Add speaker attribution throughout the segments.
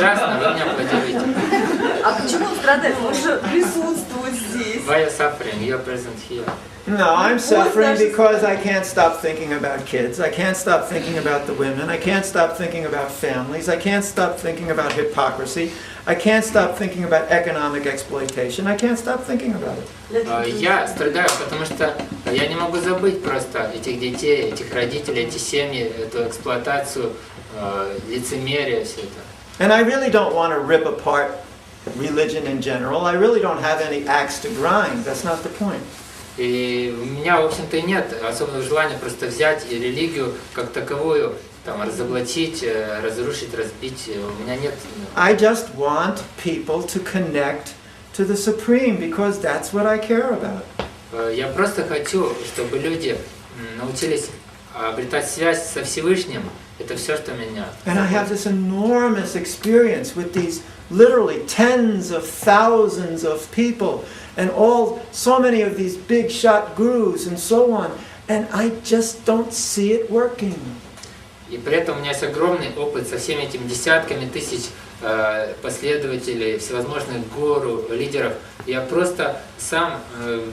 Speaker 1: ужасно, вы мне аплодируете.
Speaker 2: А почему он страдает? Он же присутствует здесь.
Speaker 1: Why are you suffering? You're present here.
Speaker 3: No, I'm suffering because I can't stop thinking about kids. I can't stop thinking about the women. I can't stop thinking about families. I can't stop thinking about hypocrisy. I can't stop thinking about economic exploitation. I can't stop thinking about it.
Speaker 1: Я страдаю, потому что я не могу забыть просто этих детей, этих родителей, эти семьи, эту эксплуатацию, лицемерие, все это.
Speaker 3: And I really don't want to rip apart religion in general. I really don't have any axe to grind. That's not the point.
Speaker 1: И у меня, в общем-то, и нет особого желания просто взять и религию как таковую, там, разоблачить, разрушить, разбить. У меня нет.
Speaker 3: I just want people to connect to the Supreme because that's what I care about.
Speaker 1: Я просто хочу, чтобы люди научились обретать связь со Всевышним. Это все, что меня.
Speaker 3: And I have this enormous experience with these literally tens of thousands of people and so many of these big shot gurus and so on, and I just don't see it working.
Speaker 1: И при этом у меня есть огромный опыт со всеми этими десятками тысяч последователей, всевозможных гуру, лидеров. Я просто сам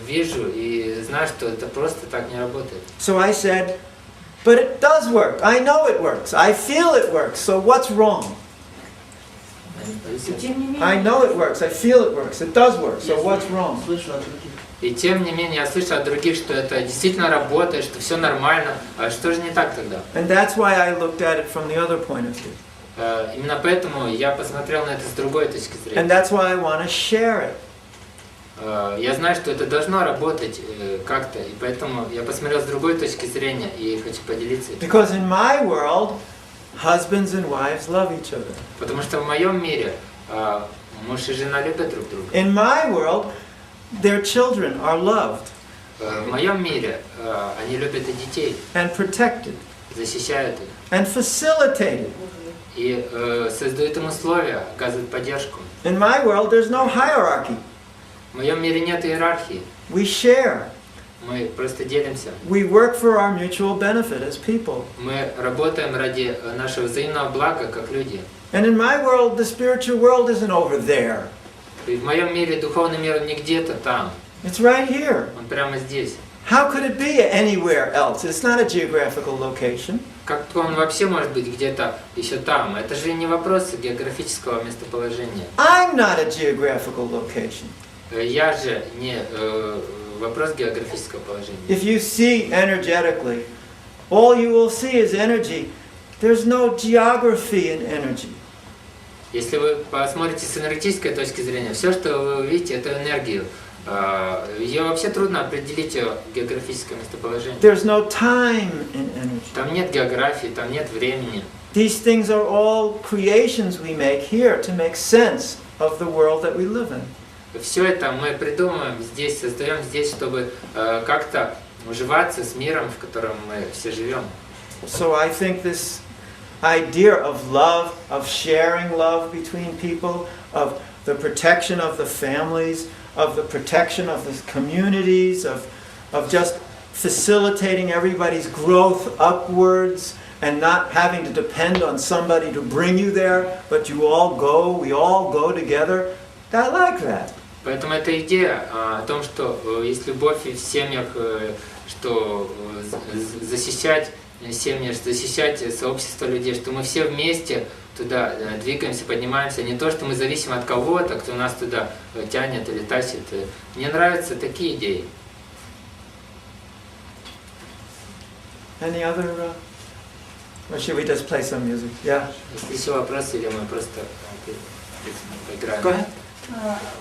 Speaker 1: вижу и знаю, что это просто так не работает.
Speaker 3: So I said, but it does work. I know it works. I feel it works. So what's wrong? I know it works. I feel it works. It does work. So what's wrong?
Speaker 1: И тем не менее я слышу от других, что это действительно работает, что все нормально. А что же не так тогда?
Speaker 3: And that's why I looked at it from the other point of view.
Speaker 1: Именно поэтому я посмотрел на это с другой точки зрения.
Speaker 3: And that's why I want to share it.
Speaker 1: Я знаю, что это должно работать как-то, и поэтому я посмотрел с другой точки зрения и хочу поделиться этим.
Speaker 3: Because in my world, husbands and wives love each other.
Speaker 1: Потому что в моем мире муж и жена любят друг друга.
Speaker 3: In my world, their children are loved.
Speaker 1: В моем мире они любят и детей.
Speaker 3: And protected.
Speaker 1: Защищают их.
Speaker 3: And facilitated.
Speaker 1: И создают им условия, оказывают поддержку.
Speaker 3: In my world, there's no hierarchy.
Speaker 1: В моем мире нет иерархии.
Speaker 3: We share.
Speaker 1: Мы просто делимся.
Speaker 3: We work for our mutual benefit as people.
Speaker 1: Мы работаем ради нашего взаимного блага, как люди.
Speaker 3: And in my world, the spiritual world isn't over there.
Speaker 1: И в моем мире духовный мир не где-то там.
Speaker 3: It's right here.
Speaker 1: Он прямо здесь.
Speaker 3: How could it be anywhere else? It's not a geographical location.
Speaker 1: Как он вообще может быть где-то еще там? Это же не вопрос географического местоположения.
Speaker 3: I'm not a geographical location.
Speaker 1: Я же не вопрос географического положения.
Speaker 3: If you see energetically, all you will see is energy. There's no geography in energy.
Speaker 1: Если вы посмотрите с энергетической точки зрения, все, что вы увидите, это энергию. Ее вообще трудно определить географическое местоположение.
Speaker 3: There's no time in energy.
Speaker 1: Там нет географии, там нет времени.
Speaker 3: These things are all creations we make here to make sense of the world that we live in.
Speaker 1: Все это мы придумываем здесь, создаем здесь, чтобы как-то уживаться с миром, в котором мы все живем.
Speaker 3: So I think this idea of love, of sharing love between people, of the protection of the families, of the protection of the communities, of just facilitating everybody's growth upwards and not having to depend on somebody to bring you there, but you all go, we all go together. I like that.
Speaker 1: Поэтому эта идея о том, что есть любовь в семьях, что защищать семьи, защищать сообщество людей, что мы все вместе туда двигаемся, поднимаемся, не то, что мы зависим от кого-то, кто нас туда тянет или тащит. Мне нравятся такие идеи.
Speaker 3: Any other, or should we just play some music? Yeah.
Speaker 1: Есть еще вопросы, или мы просто поиграем?
Speaker 3: Go ahead.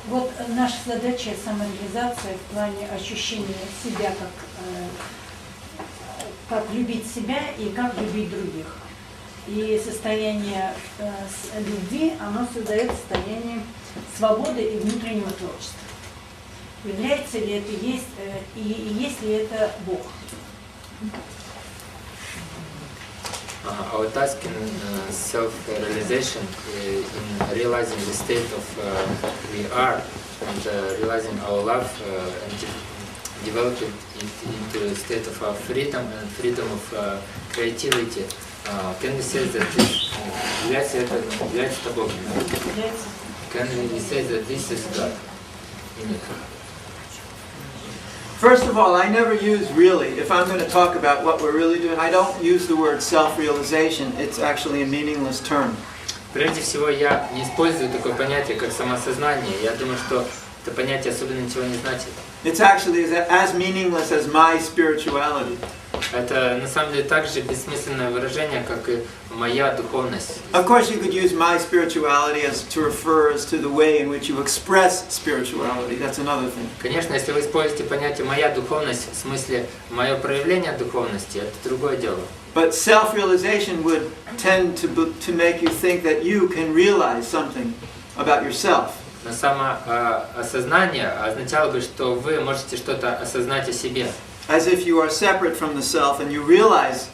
Speaker 4: Вот наша задача самореализация в плане ощущения себя, как любить себя и как любить других. И состояние любви, оно создает состояние свободы и внутреннего творчества. Является ли это есть, и есть ли это Бог?
Speaker 1: Our task in self-realization, in realizing the state of we are, and realizing our love, and developing it into a state of our freedom and freedom of creativity. Can we say that this является это Богом? Can we say that this is God? Нет.
Speaker 3: First of all, I never use really. If I'm going to talk about what we're really doing, I don't use the word self-realization. It's actually a meaningless term.
Speaker 1: Прежде всего, я не использую такое понятие, как самосознание. Я думаю, что это понятие особенно ничего не значит.
Speaker 3: It's actually as meaningless as my spirituality.
Speaker 1: Это на самом деле также бессмысленное выражение, как и моя духовность.
Speaker 3: Of course, you could use my spirituality as to refer as to the way in which you express spirituality. That's another thing.
Speaker 1: Конечно, если вы используете понятие «моя духовность» в смысле «мое проявление духовности», это другое дело.
Speaker 3: But self-realization would tend to make you think that you can realize something about yourself.
Speaker 1: Но самоосознание означало бы, что вы можете что-то осознать о себе.
Speaker 3: As if you are separate from the self and you realize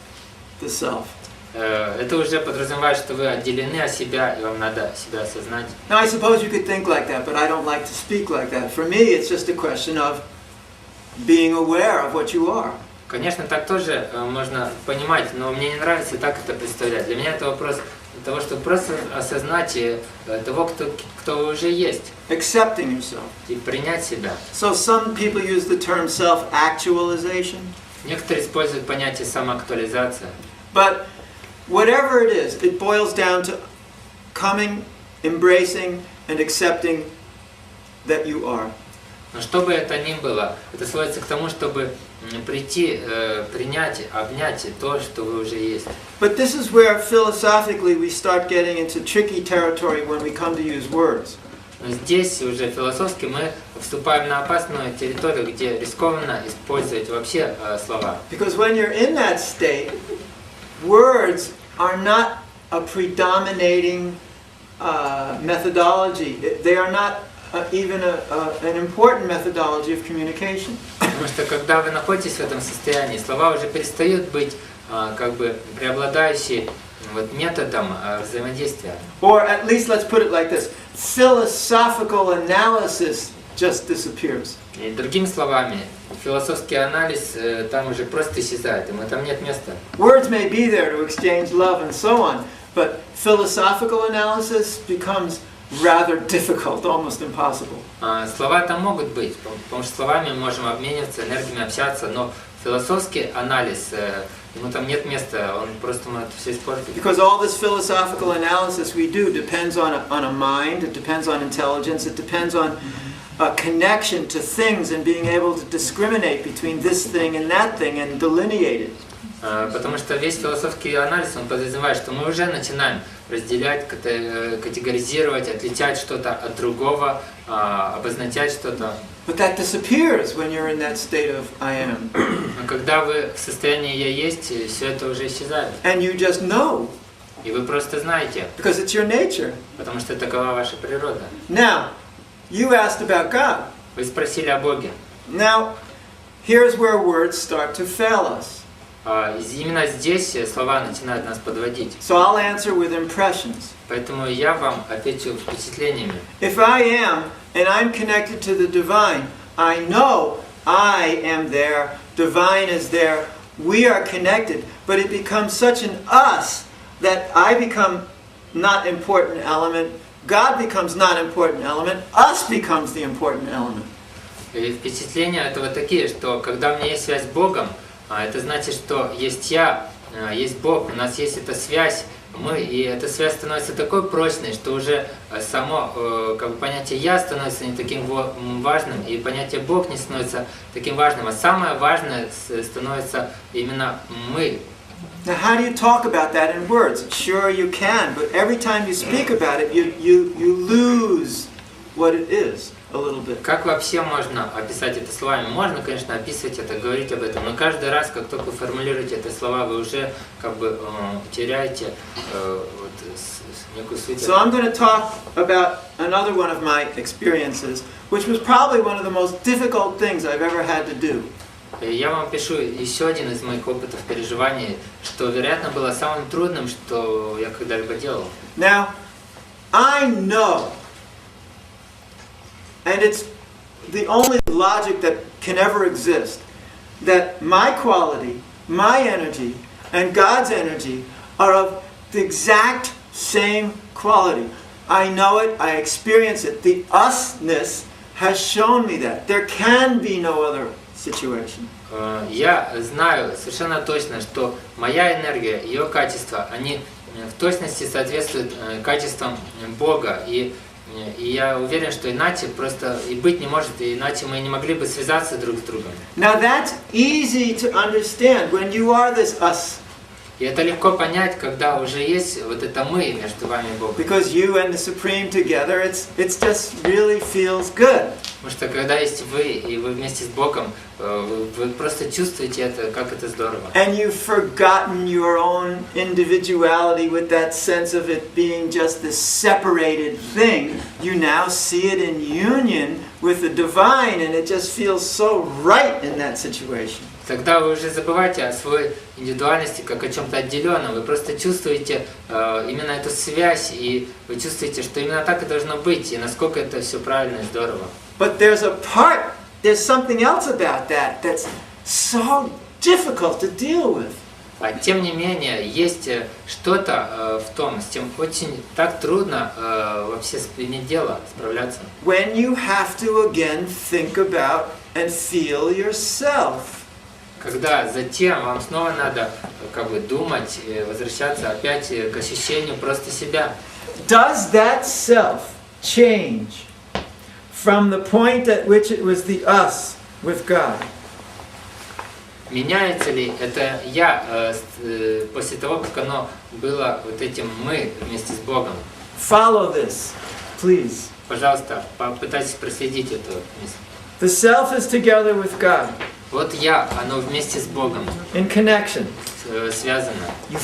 Speaker 3: the self.
Speaker 1: Это уже подразумевает, что вы отделены от себя, и вам надо себя осознать.
Speaker 3: Now I suppose you could think like that, but I don't like to speak like that. For me, it's just a question of being aware of what you are.
Speaker 1: Конечно, так тоже можно понимать, но мне не нравится так это представлять. Для меня это вопрос того, чтобы просто осознать того, кто вы уже есть.
Speaker 3: Accepting yourself.
Speaker 1: И принять себя.
Speaker 3: So some people use the term self-actualization.
Speaker 1: Некоторые используют понятие самоактуализация.
Speaker 3: But whatever it is, it boils down to coming, embracing, and accepting that you are.
Speaker 1: Но что бы это ни было, это сводится к тому, чтобы прийти, принять, обнять то, что вы уже есть.
Speaker 3: But this is where philosophically we start getting into tricky territory when we come to use words.
Speaker 1: Но здесь уже философски мы вступаем на опасную территорию, где рискованно использовать вообще слова.
Speaker 3: Because when you're in that state, words are not a predominating methodology. They are not even an important methodology of communication.
Speaker 1: Потому что когда вы находитесь в этом состоянии, слова уже перестают быть как бы преобладающим методом взаимодействия.
Speaker 3: Or at least let's put it like this: philosophical analysis just disappears.
Speaker 1: И другими словами, философский анализ там уже просто исчезает, ему там нет места.
Speaker 3: Words may be there to exchange love and so on, but philosophical analysis becomes rather difficult, almost impossible.
Speaker 1: Слова там могут быть, потому что словами мы можем обмениваться энергиями, общаться, но философский анализ, ему там нет места, он просто может все испортить.
Speaker 3: Because all this philosophical analysis we do depends on a mind, it depends on intelligence, it depends on a connection to things and being able to discriminate between this thing and that thing and delineate it.
Speaker 1: Потому что весь философский анализ, он подразумевает, что мы уже начинаем разделять, категоризировать, отличать что-то от другого, обозначать что-то.
Speaker 3: But that disappears when you're in that state of I am.
Speaker 1: Но когда вы в состоянии «я есть», все это уже исчезает.
Speaker 3: And you just know.
Speaker 1: И вы просто знаете.
Speaker 3: Because it's your nature.
Speaker 1: Потому что такова ваша природа.
Speaker 3: Now, you asked about God.
Speaker 1: Вы спросили о Боге.
Speaker 3: Now, here's where words start to fail us.
Speaker 1: Именно здесь слова начинают нас подводить.
Speaker 3: So I'll answer with impressions.
Speaker 1: Поэтому я вам отвечу впечатлениями.
Speaker 3: If I am and I'm connected to the divine, I know I am there, divine is there, we are connected, but it becomes such an us that I become not important element, God becomes not important element, us becomes the important element.
Speaker 1: И впечатления этого такие, что когда у меня есть связь с Богом, это значит, что есть я, есть Бог, у нас есть эта связь, и эта связь становится такой прочной, что уже само как бы, понятие «я» становится не таким важным, и понятие «Бог» не становится таким важным, а самое важное становится именно мы.
Speaker 3: Now how do you talk about that in words? Sure you can, but every time you speak about it, you lose what it is.
Speaker 1: Как вообще можно описать это словами? Можно, конечно, описывать это, говорить об этом, но каждый раз, как только вы формулируете эти слова, вы уже как бы теряете некую суть.
Speaker 3: So I'm going to talk about another one of my experiences, which was probably one of the most difficult things I've ever had to do.
Speaker 1: Я вам пишу еще один из моих опытов переживаний, что, вероятно, было самым трудным, что я когда-либо делал.
Speaker 3: Now, I know. And it's the only logic that can ever exist, that my quality, my energy, and God's energy are of the exact same quality. I know it, I experience it. The usness has shown me that. There can be no other situation.
Speaker 1: Я знаю совершенно точно, что моя энергия, ее качества, они в точности соответствуют качествам Бога. И я уверен, что иначе просто и быть не может, и иначе мы не могли бы связаться друг с другом.
Speaker 3: Now that's easy to understand when you are this us.
Speaker 1: И это легко понять, когда уже есть вот это мы между вами и Богом.
Speaker 3: Because you and the Supreme together, it's just really feels good.
Speaker 1: Потому что когда есть вы, и вы вместе с Богом, вы просто чувствуете это, как это здорово.
Speaker 3: And you've forgotten your own individuality with that sense of it being just this separated thing. You now see it in union with the divine, and it just feels so right in that situation.
Speaker 1: Тогда вы уже забываете о своей индивидуальности, как о чем-то отделенном. Вы просто чувствуете именно эту связь, и вы чувствуете, что именно так и должно быть, и насколько это все правильно и здорово.
Speaker 3: But there's something else about that that's so difficult to deal with.
Speaker 1: А тем не менее, есть что-то в том, с чем очень так трудно вообще иметь дело, справляться.
Speaker 3: When you have to again think about and feel yourself.
Speaker 1: Когда затем вам снова надо как бы думать, возвращаться опять к ощущению просто себя.
Speaker 3: Does that self change from the point at which it was the us with God?
Speaker 1: Меняется ли это я после того, как оно было вот этим мы вместе с Богом?
Speaker 3: Follow this, please.
Speaker 1: Пожалуйста, попытайтесь проследить эту мысль.
Speaker 3: The self is together with God.
Speaker 1: Вот я, оно вместе с Богом
Speaker 3: In connection.
Speaker 1: связано.
Speaker 3: You